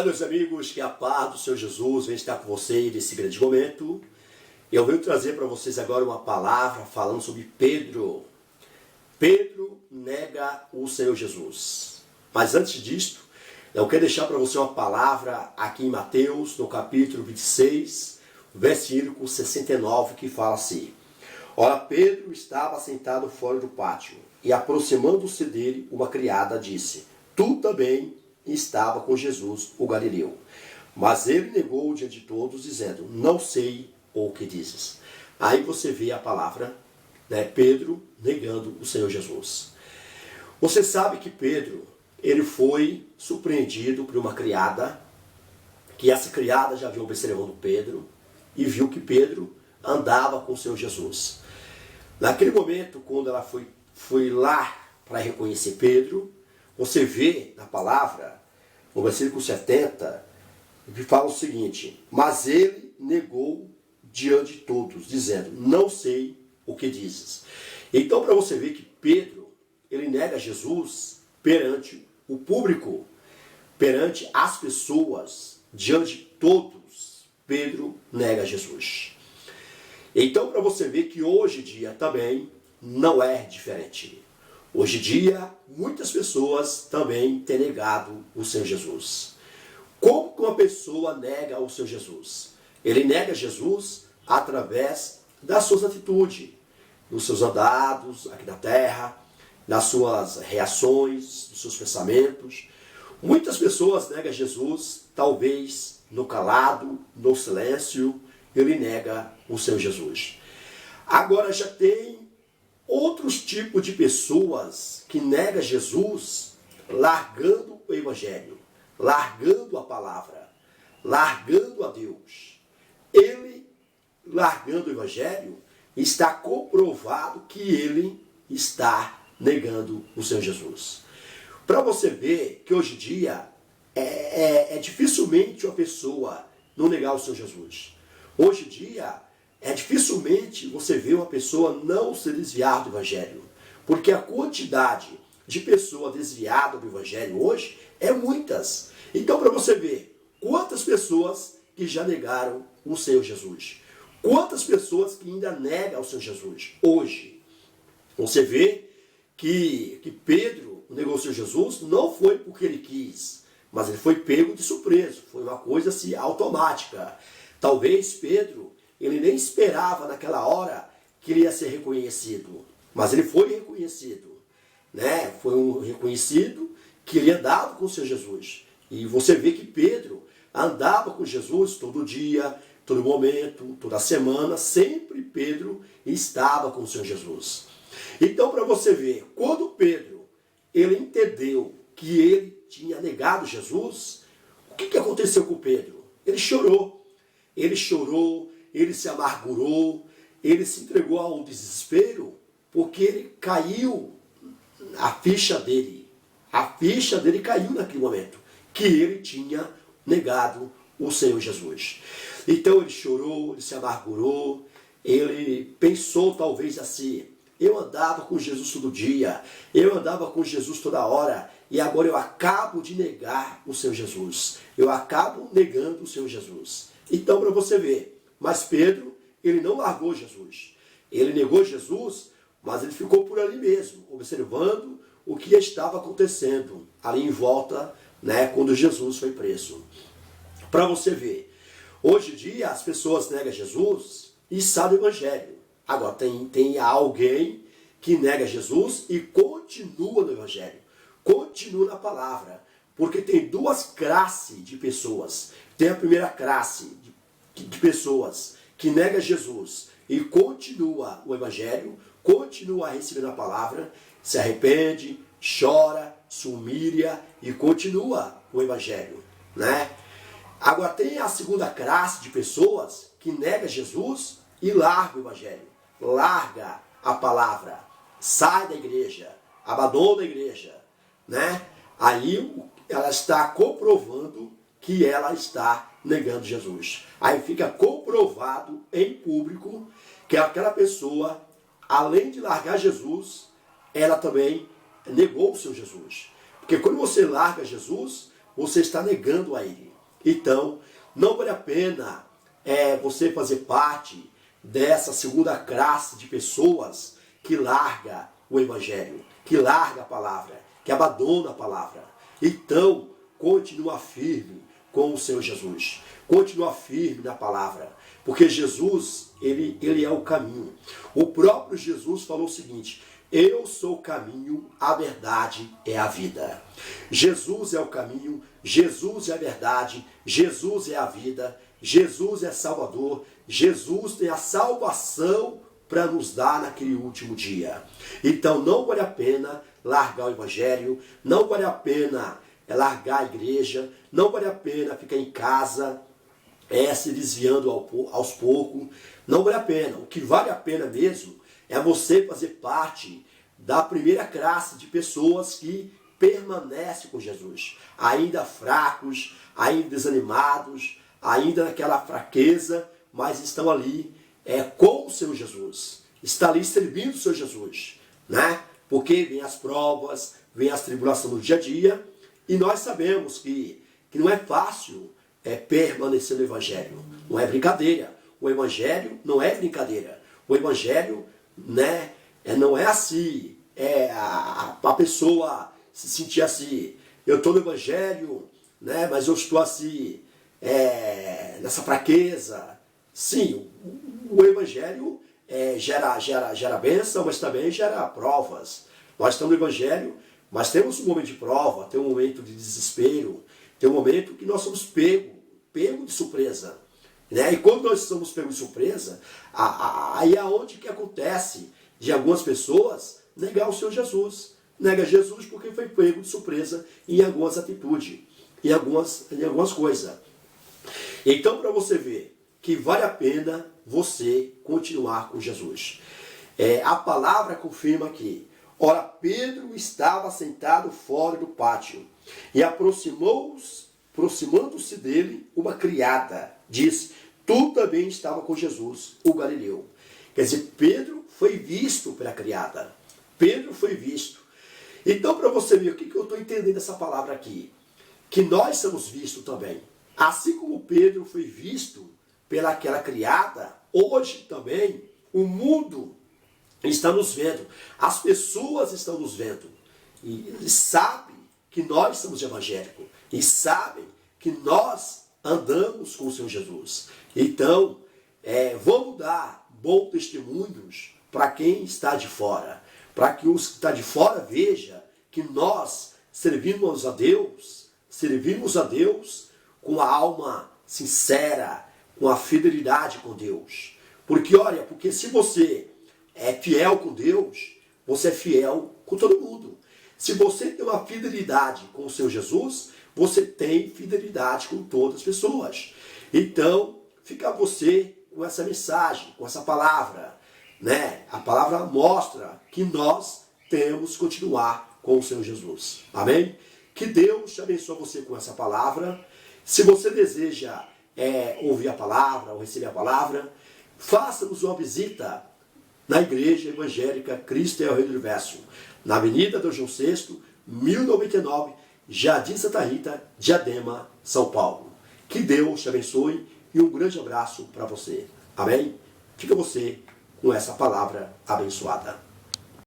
Olá, meus amigos, que a paz do Senhor Jesus venha estar com vocês nesse grande momento. Eu venho trazer para vocês agora uma palavra falando sobre Pedro. Pedro nega o Senhor Jesus. Mas antes disto, eu quero deixar para você uma palavra aqui em Mateus, no capítulo 26, versículo 69, que fala assim: Ora, Pedro estava sentado fora do pátio, e aproximando-se dele, uma criada disse: Tu também estava com Jesus, o Galileu. Mas ele negou diante de todos, dizendo: Não sei o que dizes. Aí você vê a palavra, Pedro negando o Senhor Jesus. Você sabe que Pedro, ele foi surpreendido por uma criada, que essa criada já viu observando Pedro, e viu que Pedro andava com o Senhor Jesus. Naquele momento, quando ela foi lá para reconhecer Pedro, você vê na palavra, no versículo 70, que fala o seguinte: Mas ele negou diante de todos, dizendo: Não sei o que dizes. Então, para você ver que Pedro, ele nega Jesus perante o público, perante as pessoas, diante de todos, Pedro nega Jesus. Então, para você ver que hoje em dia também não é diferente. Hoje em dia, muitas pessoas também têm negado o Senhor Jesus. Como que uma pessoa nega o Senhor Jesus? Ele nega Jesus através das suas atitudes, dos seus andados aqui na terra, das suas reações, dos seus pensamentos. Muitas pessoas negam Jesus, talvez no calado, no silêncio, ele nega o Senhor Jesus. Agora já tem outros tipos de pessoas que negam Jesus largando o Evangelho, largando a palavra, largando a Deus. Ele, largando o Evangelho, está comprovado que ele está negando o Senhor Jesus. Para você ver que hoje em dia é dificilmente uma pessoa não negar o Senhor Jesus. Hoje em dia, dificilmente você vê uma pessoa não se desviar do Evangelho. Porque a quantidade de pessoas desviadas do Evangelho hoje é muitas. Então, para você ver quantas pessoas que já negaram o Senhor Jesus. Quantas pessoas que ainda negam o Senhor Jesus hoje. Você vê que Pedro negou o Senhor Jesus não foi porque ele quis, mas ele foi pego de surpresa. Foi uma coisa assim automática. Talvez Pedro, ele nem esperava naquela hora que ele ia ser reconhecido. Mas ele foi reconhecido. Foi um reconhecido que ele andava com o Senhor Jesus. E você vê que Pedro andava com Jesus todo dia, todo momento, toda semana. Sempre Pedro estava com o Senhor Jesus. Então, para você ver, quando Pedro ele entendeu que ele tinha negado Jesus, o que aconteceu com Pedro? Ele chorou. Ele chorou, ele se amargurou, ele se entregou ao desespero, porque ele caiu, a ficha dele caiu naquele momento, que ele tinha negado o Senhor Jesus. Então ele chorou, ele se amargurou, ele pensou talvez assim: eu andava com Jesus todo dia, eu andava com Jesus toda hora, e agora eu acabo de negar o Senhor Jesus. Eu acabo negando o Senhor Jesus. Então, para você ver, mas Pedro, ele não largou Jesus. Ele negou Jesus, mas ele ficou por ali mesmo, observando o que estava acontecendo ali em volta, quando Jesus foi preso. Para você ver, hoje em dia as pessoas negam Jesus e sabem o Evangelho. Agora tem alguém que nega Jesus e continua no Evangelho, continua na palavra. Porque tem duas classes de pessoas. Tem a primeira classe de pessoas que nega Jesus e continua o Evangelho, continua recebendo a palavra, se arrepende, chora, se humilha e continua o Evangelho. Agora tem a segunda classe de pessoas que nega Jesus e larga o Evangelho, larga a palavra, sai da igreja, abandona a igreja. Aí ela está comprovando que ela está negando Jesus. Aí fica comprovado em público que aquela pessoa, além de largar Jesus, ela também negou o seu Jesus. Porque quando você larga Jesus, você está negando a Ele. Então, não vale a pena você fazer parte dessa segunda classe de pessoas que larga o Evangelho, que larga a palavra, que abandona a palavra. Então, continua firme com o Senhor Jesus. Continua firme na palavra. Porque Jesus, ele é o caminho. O próprio Jesus falou o seguinte: eu sou o caminho, a verdade é a vida. Jesus é o caminho, Jesus é a verdade, Jesus é a vida, Jesus é Salvador, Jesus tem a salvação para nos dar naquele último dia. Então não vale a pena largar o Evangelho, não vale a pena largar a igreja, não vale a pena ficar em casa se desviando aos poucos, não vale a pena. O que vale a pena mesmo é você fazer parte da primeira classe de pessoas que permanecem com Jesus, ainda fracos, ainda desanimados, ainda naquela fraqueza, mas estão ali com o Senhor Jesus, está ali servindo o Senhor Jesus, né? Porque vem as provas, vem as tribulações no dia a dia, e nós sabemos que não é fácil permanecer no Evangelho. Não é brincadeira. O Evangelho não é brincadeira. O Evangelho, né, não é assim. A pessoa se sentir assim, eu estou no Evangelho, né, mas eu estou assim, nessa fraqueza. Sim, o Evangelho gera bênção, mas também gera provas. Nós estamos no Evangelho, mas temos um momento de prova, tem um momento de desespero, tem um momento que nós somos pego de surpresa. Né? E quando nós somos pegos de surpresa, aí é onde que acontece de algumas pessoas negar o Senhor Jesus. Nega Jesus porque foi pego de surpresa em algumas atitudes, em algumas coisas. Então, para você ver que vale a pena você continuar com Jesus. A palavra confirma aqui. Ora, Pedro estava sentado fora do pátio e aproximando-se dele, uma criada disse: tu também estava com Jesus, o Galileu. Quer dizer, Pedro foi visto pela criada. Pedro foi visto. Então, para você ver o que eu estou entendendo dessa palavra aqui, que nós somos vistos também. Assim como Pedro foi visto pelaquela criada, hoje também o mundo está nos vendo. As pessoas estão nos vendo. E sabem que nós somos evangélicos. E sabem que nós andamos com o Senhor Jesus. Então, vamos dar bons testemunhos para quem está de fora. Para que os que estão de fora veja que nós servimos a Deus com a alma sincera, com a fidelidade com Deus. Porque se você é fiel com Deus, você é fiel com todo mundo. Se você tem uma fidelidade com o Senhor Jesus, você tem fidelidade com todas as pessoas. Então, fica você com essa mensagem, com essa palavra. Né? A palavra mostra que nós temos que continuar com o Senhor Jesus. Amém? Que Deus te abençoe você com essa palavra. Se você deseja ouvir a palavra ou receber a palavra, faça-nos uma visita na Igreja Evangélica Cristo é o Rei do Universo, na Avenida do João VI, 1099, Jardim Santa Rita, Diadema, São Paulo. Que Deus te abençoe e um grande abraço para você. Amém? Fica você com essa palavra abençoada.